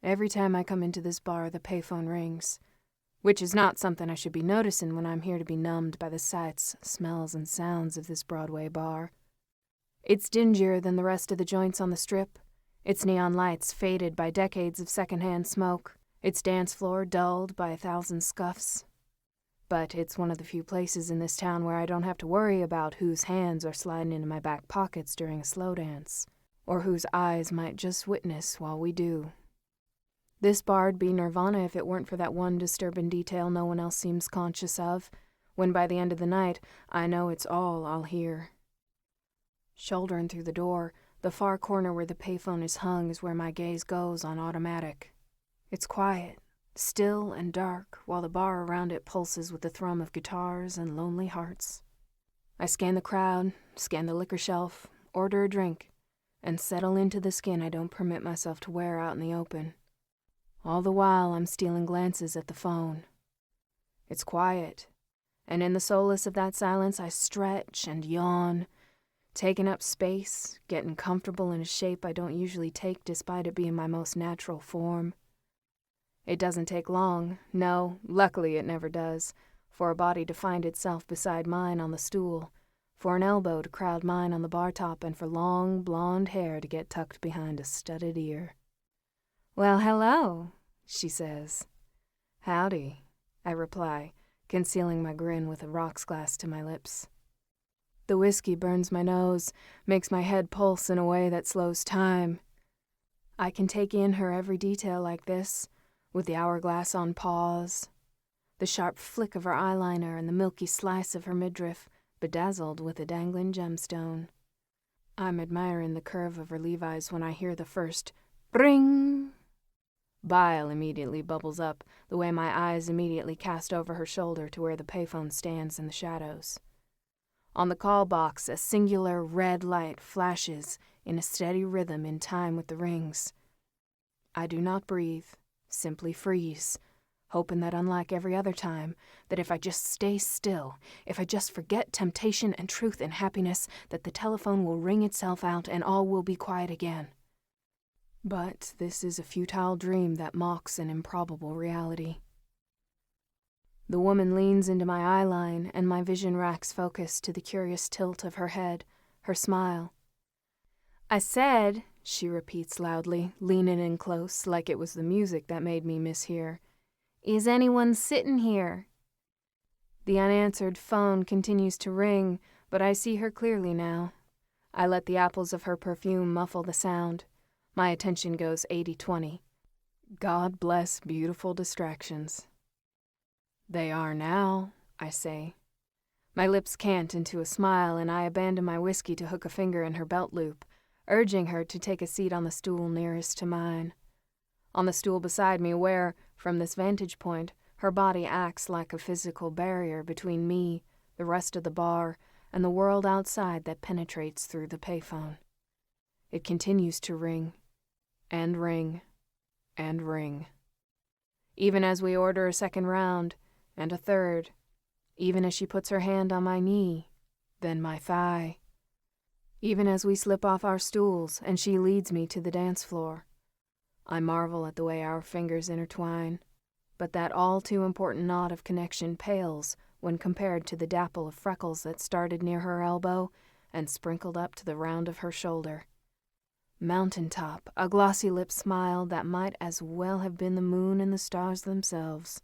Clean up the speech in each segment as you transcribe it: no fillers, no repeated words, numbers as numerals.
Every time I come into this bar, the payphone rings, which is not something I should be noticing when I'm here to be numbed by the sights, smells, and sounds of this Broadway bar. It's dingier than the rest of the joints on the Strip, its neon lights faded by decades of secondhand smoke, its dance floor dulled by 1,000 scuffs. But it's one of the few places in this town where I don't have to worry about whose hands are sliding into my back pockets during a slow dance, or whose eyes might just witness while we do. This bar'd be nirvana if it weren't for that one disturbing detail no one else seems conscious of, when by the end of the night, I know it's all I'll hear. Shouldering through the door, the far corner where the payphone is hung is where my gaze goes on automatic. It's quiet, still and dark, while the bar around it pulses with the thrum of guitars and lonely hearts. I scan the crowd, scan the liquor shelf, order a drink, and settle into the skin I don't permit myself to wear out in the open. All the while, I'm stealing glances at the phone. It's quiet, and in the solace of that silence, I stretch and yawn, taking up space, getting comfortable in a shape I don't usually take despite it being my most natural form. It doesn't take long, no, luckily it never does, for a body to find itself beside mine on the stool, for an elbow to crowd mine on the bar top, and for long, blonde hair to get tucked behind a studded ear. "Well, hello," she says. "Howdy," I reply, concealing my grin with a rocks glass to my lips. The whiskey burns my nose, makes my head pulse in a way that slows time. I can take in her every detail like this, with the hourglass on pause, the sharp flick of her eyeliner and the milky slice of her midriff, bedazzled with a dangling gemstone. I'm admiring the curve of her Levi's when I hear the first "bring." Bile immediately bubbles up, the way my eyes immediately cast over her shoulder to where the payphone stands in the shadows. On the call box, a singular red light flashes in a steady rhythm in time with the rings. I do not breathe, simply freeze, hoping that unlike every other time, that if I just stay still, if I just forget temptation and truth and happiness, that the telephone will ring itself out and all will be quiet again. But this is a futile dream that mocks an improbable reality. The woman leans into my eye line, and my vision racks focus to the curious tilt of her head, her smile. "I said," she repeats loudly, leaning in close like it was the music that made me mishear, "is anyone sitting here?" The unanswered phone continues to ring, but I see her clearly now. I let the apples of her perfume muffle the sound. My attention goes 80-20. God bless beautiful distractions. "They are now," I say. My lips cant into a smile, and I abandon my whiskey to hook a finger in her belt loop, urging her to take a seat on the stool nearest to mine. On the stool beside me where, from this vantage point, her body acts like a physical barrier between me, the rest of the bar, and the world outside that penetrates through the payphone. It continues to ring, and ring, and ring. Even as we order a second round, and a third, even as she puts her hand on my knee, then my thigh. Even as we slip off our stools and she leads me to the dance floor. I marvel at the way our fingers intertwine, but that all too important knot of connection pales when compared to the dapple of freckles that started near her elbow and sprinkled up to the round of her shoulder. Mountaintop, a glossy lip smile that might as well have been the moon and the stars themselves.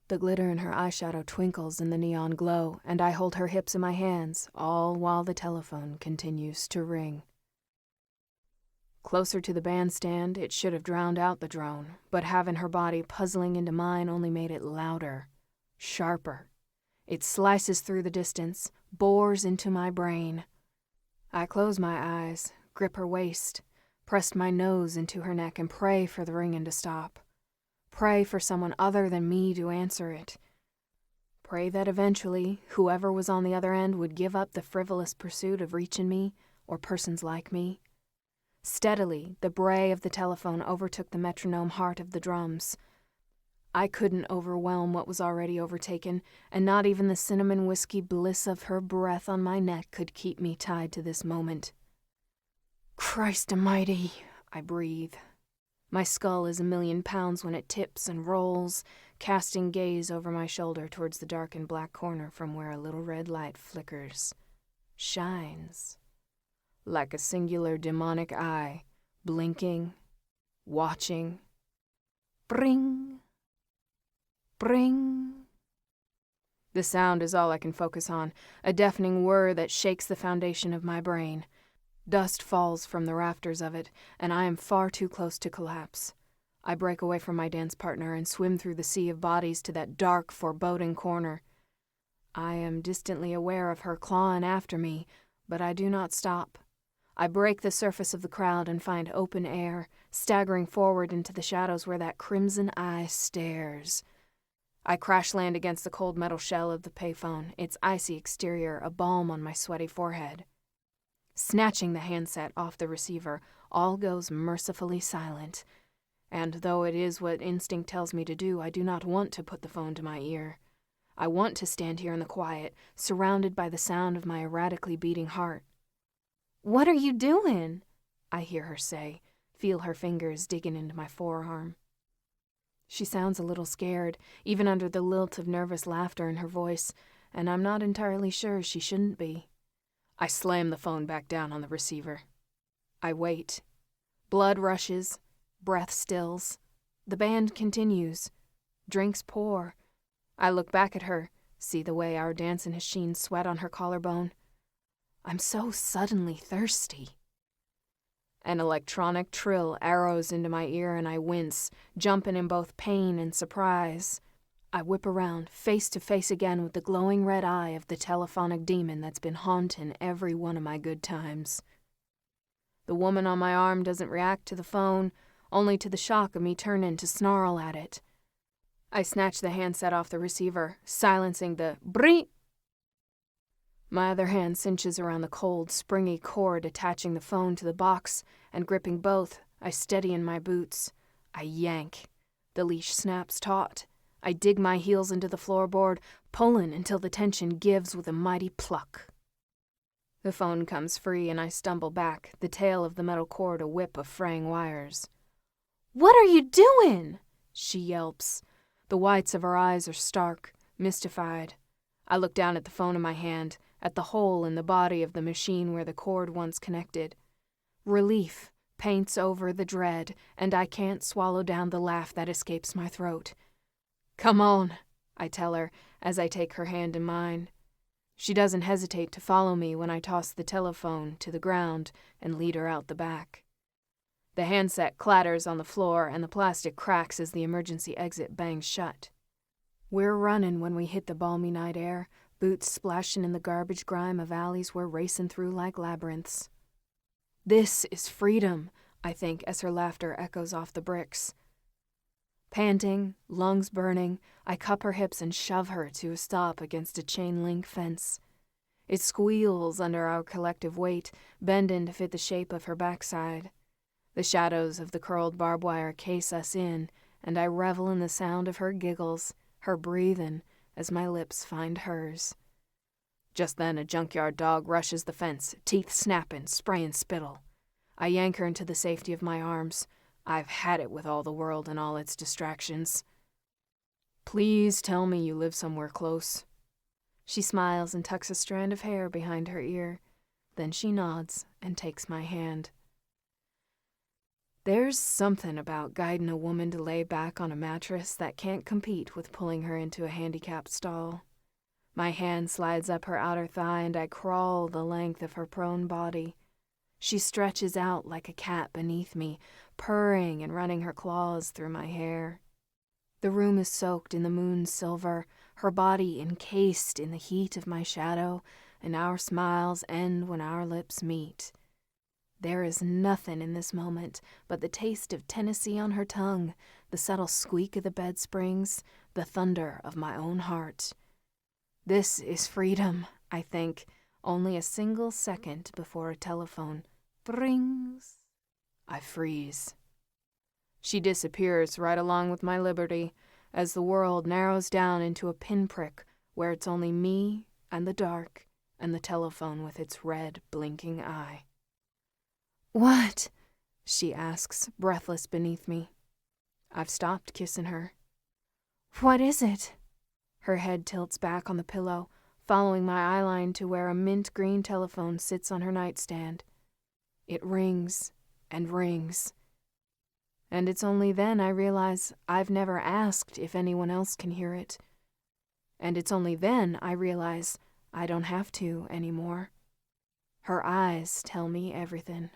The glitter in her eyeshadow twinkles in the neon glow, and I hold her hips in my hands, all while the telephone continues to ring. Closer to the bandstand, it should have drowned out the drone, but having her body puzzling into mine only made it louder, sharper. It slices through the distance, bores into my brain. I close my eyes, grip her waist, pressed my nose into her neck, and pray for the ringing to stop. Pray for someone other than me to answer it. Pray that eventually, whoever was on the other end would give up the frivolous pursuit of reaching me, or persons like me. Steadily, the bray of the telephone overtook the metronome heart of the drums. I couldn't overwhelm what was already overtaken, and not even the cinnamon whiskey bliss of her breath on my neck could keep me tied to this moment. "Christ Almighty," I breathe. My skull is 1,000,000 pounds when it tips and rolls, casting gaze over my shoulder towards the darkened black corner from where a little red light flickers, shines, like a singular demonic eye, blinking, watching. Bring, bring. The sound is all I can focus on, a deafening whir that shakes the foundation of my brain. Dust falls from the rafters of it, and I am far too close to collapse. I break away from my dance partner and swim through the sea of bodies to that dark, foreboding corner. I am distantly aware of her clawing after me, but I do not stop. I break the surface of the crowd and find open air, staggering forward into the shadows where that crimson eye stares. I crash land against the cold metal shell of the payphone, its icy exterior a balm on my sweaty forehead. Snatching the handset off the receiver, all goes mercifully silent. And though it is what instinct tells me to do, I do not want to put the phone to my ear. I want to stand here in the quiet, surrounded by the sound of my erratically beating heart. "What are you doing?" I hear her say, feel her fingers digging into my forearm. She sounds a little scared, even under the lilt of nervous laughter in her voice, and I'm not entirely sure she shouldn't be. I slam the phone back down on the receiver. I wait. Blood rushes, breath stills. The band continues. Drinks pour. I look back at her, see the way our dancing has sheen sweat on her collarbone. I'm so suddenly thirsty. An electronic trill arrows into my ear and I wince, jumping in both pain and surprise. I whip around, face to face again with the glowing red eye of the telephonic demon that's been haunting every one of my good times. The woman on my arm doesn't react to the phone, only to the shock of me turning to snarl at it. I snatch the handset off the receiver, silencing the brrrriinnggg. My other hand cinches around the cold, springy cord attaching the phone to the box, and gripping both, I steady in my boots. I yank. The leash snaps taut. I dig my heels into the floorboard, pulling until the tension gives with a mighty pluck. The phone comes free and I stumble back, the tail of the metal cord a whip of fraying wires. "What are you doing?" she yelps. The whites of her eyes are stark, mystified. I look down at the phone in my hand, at the hole in the body of the machine where the cord once connected. Relief paints over the dread, and I can't swallow down the laugh that escapes my throat. "Come on," I tell her as I take her hand in mine. She doesn't hesitate to follow me when I toss the telephone to the ground and lead her out the back. The handset clatters on the floor and the plastic cracks as the emergency exit bangs shut. We're running when we hit the balmy night air, boots splashing in the garbage grime of alleys we're racing through like labyrinths. This is freedom, I think, as her laughter echoes off the bricks. Panting, lungs burning, I cup her hips and shove her to a stop against a chain-link fence. It squeals under our collective weight, bending to fit the shape of her backside. The shadows of the curled barbed wire case us in, and I revel in the sound of her giggles, her breathing, as my lips find hers. Just then a junkyard dog rushes the fence, teeth snapping, spraying spittle. I yank her into the safety of my arms. I've had it with all the world and all its distractions. "Please tell me you live somewhere close." She smiles and tucks a strand of hair behind her ear. Then she nods and takes my hand. There's something about guiding a woman to lay back on a mattress that can't compete with pulling her into a handicapped stall. My hand slides up her outer thigh and I crawl the length of her prone body. She stretches out like a cat beneath me, purring and running her claws through my hair. The room is soaked in the moon's silver, her body encased in the heat of my shadow, and our smiles end when our lips meet. There is nothing in this moment but the taste of Tennessee on her tongue, the subtle squeak of the bed springs, the thunder of my own heart. This is freedom, I think, only a single second before a telephone rings. I freeze. She disappears right along with my liberty as the world narrows down into a pinprick where it's only me and the dark and the telephone with its red, blinking eye. "What?" she asks, breathless beneath me. I've stopped kissing her. What is it? Her head tilts back on the pillow, following my eyeline to where a mint green telephone sits on her nightstand. It rings and rings. And it's only then I realize I've never asked if anyone else can hear it. And it's only then I realize I don't have to anymore. Her eyes tell me everything.